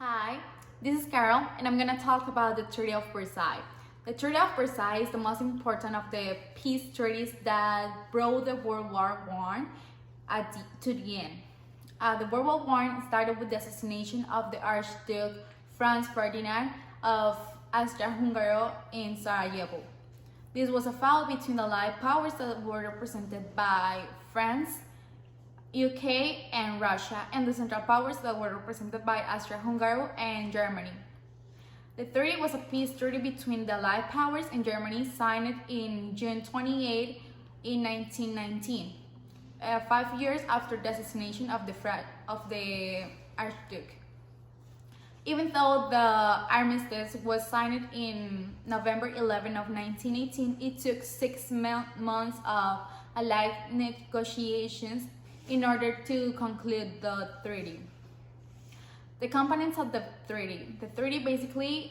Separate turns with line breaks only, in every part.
Hi, this is Karoll, and I'm gonna talk about the Treaty of Versailles. The Treaty of Versailles is the most important of the peace treaties that brought the World War I to the end. The World War I started with the assassination of the Archduke Franz Ferdinand of Austria-Hungary in Sarajevo. This was a fight between the Allied powers that were represented by France, UK, and Russia, and the Central Powers that were represented by Austria-Hungary and Germany. The treaty was a peace treaty between the Allied powers and Germany, signed in June 28 in 1919, 5 years after the assassination of the Archduke. Even though the armistice was signed in November 11 of 1918, it took 6 months of Allied negotiations in order to conclude the treaty. The components of the treaty. The treaty basically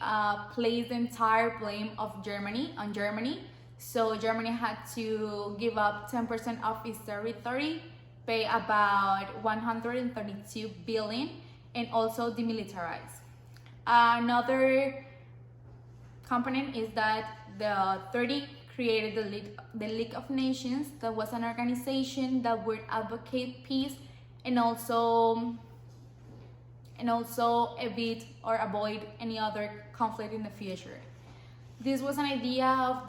placed the entire blame of Germany on Germany. So Germany had to give up 10% of its territory, pay about 132 billion, and also demilitarize. Another component is that the treaty created the League of Nations, that was an organization that would advocate peace and also evade or avoid any other conflict in the future. This was an idea of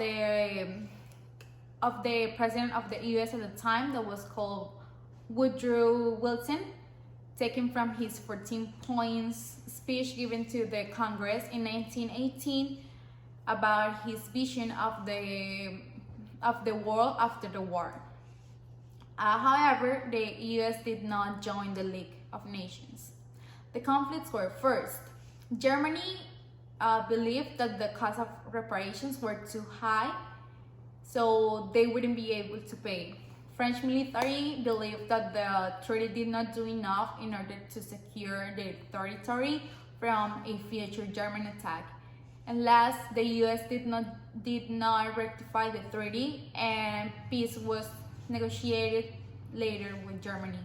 the president of the US at the time, that was called Woodrow Wilson, taken from his 14 points speech given to the Congress in 1918 about his vision of the world after the war. However, the US did not join the League of Nations. The conflicts were: first, Germany believed that the cost of reparations were too high, so they wouldn't be able to pay. French military believed that the treaty did not do enough in order to secure their territory from a future German attack. And last, the US did not rectify the treaty, and peace was negotiated later with Germany.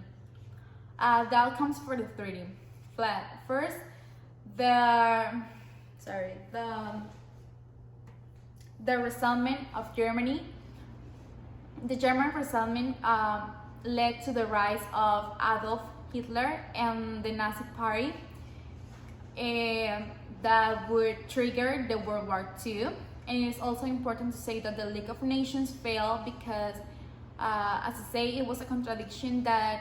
The outcomes for the treaty. First, the resentment of Germany. The German resentment led to the rise of Adolf Hitler and the Nazi Party, that would trigger the World War II. And it's also important to say that the League of Nations failed because, as I say, it was a contradiction that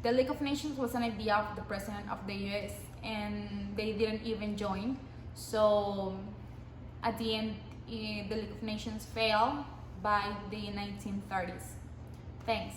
the League of Nations was an idea of the president of the US, and they didn't even join. So at the end, the League of Nations failed by the 1930s. Thanks.